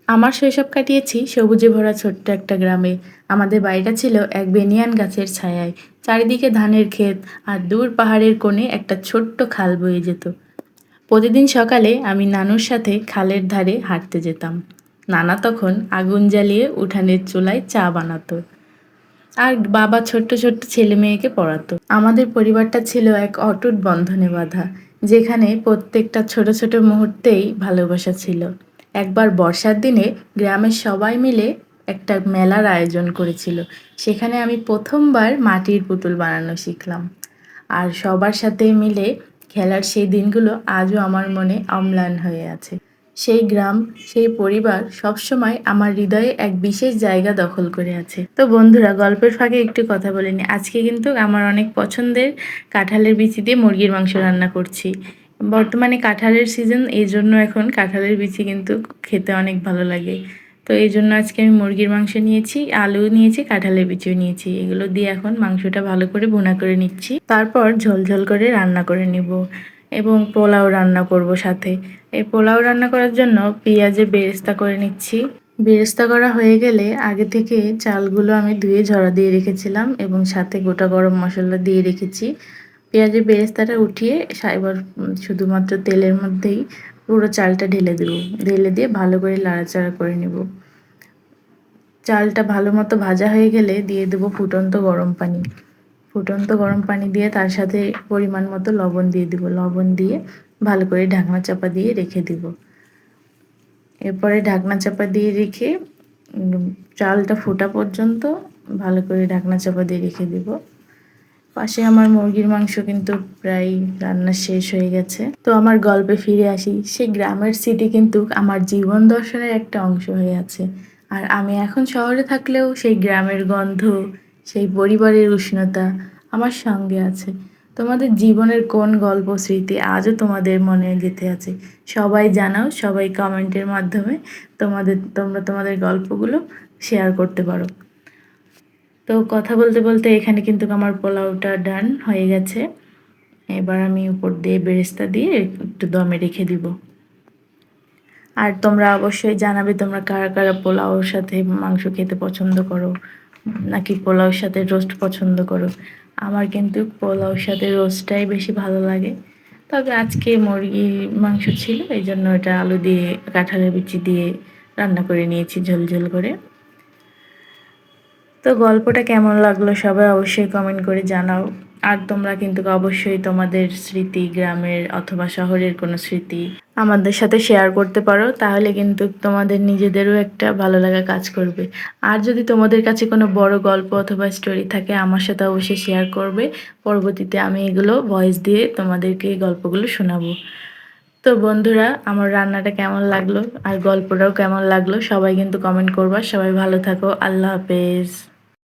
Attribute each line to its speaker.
Speaker 1: আমার শৈশব কাটিয়েছি সবুজে ভরা ছোট্ট একটা গ্রামে। আমাদের বাড়িটা ছিল এক বেনিয়ান গাছের ছায়ায়। চারিদিকে ধানের ক্ষেত আর দূর পাহাড়ের কোণে একটা ছোট্ট খাল বয়ে যেত। প্রতিদিন সকালে আমি নানুর সাথে খালের ধারে হাঁটতে যেতাম। নানা তখন আগুন জ্বালিয়ে উঠানের চুলায় চা বানাতো। আর বাবা ছোট্ট ছোট্ট ছেলে মেয়েকে পড়াতো। আমাদের পরিবারটা ছিল এক অটুট বন্ধনে বাঁধা, যেখানে প্রত্যেকটা ছোট ছোট মুহূর্তেই ভালোবাসা ছিল। একবার বর্ষার দিনে গ্রামের সবাই মিলে একটা মেলার আয়োজন করেছিল। সেখানে আমি প্রথমবার মাটির পুতুল বানানো শিখলাম। আর সবার সাথে মিলে খেলার সেই দিনগুলো আজও আমার মনে অম্লান হয়ে আছে। সেই গ্রাম, সেই পরিবার সবসময় আমার হৃদয়ে এক বিশেষ জায়গা দখল করে আছে। তো বন্ধুরা, গল্পের ফাঁকে একটু কথা বলে নিই। আজকে কিন্তু আমার অনেক পছন্দের কাঁঠালের বিচি দিয়ে মুরগির মাংস রান্না করছি। বর্তমানে কাঁঠালের সিজন, এই জন্য এখন কাঁঠালের বিচি কিন্তু খেতে অনেক ভালো লাগে। তো এই জন্য আজকে আমি মুরগির মাংস নিয়েছি, আলু নিয়েছি, কাঁঠালের বিচিও নিয়েছি। এগুলো দিয়ে এখন মাংসটা ভালো করে ভুনা করে নিচ্ছি। তারপর ঝোল করে রান্না করে নিব এবং পোলাও রান্না করব সাথে। এই পোলাও রান্না করার জন্য পেঁয়াজের বেরেস্তা করে নিচ্ছি। বেরেস্তা করা হয়ে গেলে আগে থেকে চালগুলো আমি ধুয়ে ঝরা দিয়ে রেখেছিলাম এবং সাথে গোটা গরম মশলা দিয়ে রেখেছি। পেঁয়াজের বেরেস্তাটা উঠিয়ে এবার শুধুমাত্র তেলের মধ্যেই পুরো চালটা ঢেলে দেব। ঢেলে দিয়ে ভালো করে নাড়াচাড়া করে নেব। চালটা ভালো মতো ভাজা হয়ে গেলে দিয়ে দেবো ফুটন্ত গরম পানি। ফুটন্ত গরম পানি দিয়ে তার সাথে পরিমাণ মতো লবণ দিয়ে দিব। লবণ দিয়ে ভালো করে ঢাকনা চাপা দিয়ে রেখে দিব। এরপরে ঢাকনা চাপা দিয়ে রেখে চালটা ফোটা পর্যন্ত ভালো করে ঢাকনা চাপা দিয়ে রেখে দিব। পাশে আমার মুরগির মাংস কিন্তু প্রায় রান্না শেষ হয়ে গেছে। তো আমার গল্পে ফিরে আসি। সেই গ্রামের স্মৃতি কিন্তু আমার জীবন দর্শনের একটা অংশ হয়ে আছে। আর আমি এখন শহরে থাকলেও সেই গ্রামের গন্ধ, সেই পরিবারের উষ্ণতা আমার সঙ্গে আছে। তোমাদের জীবনের কোন গল্প স্মৃতি আজও তোমাদের মনে গেঁথে আছে? সবাই জানাও, সবাই কমেন্টের মাধ্যমে তোমরা তোমাদের গল্পগুলো শেয়ার করতে পারো। তো কথা বলতে বলতে এখানে কিন্তু আমার পোলাওটা ডান হয়ে গেছে। এবার আমি উপর দিয়ে বেরেস্তা দিয়ে একটু দমে রেখে দিব। আর তোমরা অবশ্যই জানাবে তোমরা কারা কারা পোলাওর সাথে মাংস খেতে পছন্দ করো, নাকি পোলাওর সাথে রোস্ট পছন্দ করো। আমার কিন্তু পোলাওর সাথে রোস্টটাই বেশি ভালো লাগে। তবে আজকে মুরগির মাংস ছিল, এই জন্য এটা আলু দিয়ে কাঁঠালের বিচি দিয়ে রান্না করে নিয়েছি ঝোল করে। তো গল্পটা কেমন লাগলো সবাই অবশ্যই কমেন্ট করে জানাও। আর তোমরা কিন্তু অবশ্যই তোমাদের স্মৃতি, গ্রামের অথবা শহরের কোনো স্মৃতি আমাদের সাথে শেয়ার করতে পারো। তাহলে কিন্তু তোমাদের নিজেদেরও একটা ভালো লাগা কাজ করবে। আর যদি তোমাদের কাছে কোনো বড় গল্প অথবা স্টোরি থাকে আমার সাথে অবশ্যই শেয়ার করবে। পরবর্তীতে আমি এগুলো ভয়েস দিয়ে তোমাদেরকে এই গল্পগুলো শোনাবো। তো বন্ধুরা, আমার রান্নাটা কেমন লাগলো আর গল্পটাও কেমন লাগলো সবাই কিন্তু কমেন্ট করবা। সবাই ভালো থাকো। আল্লাহ হাফেজ।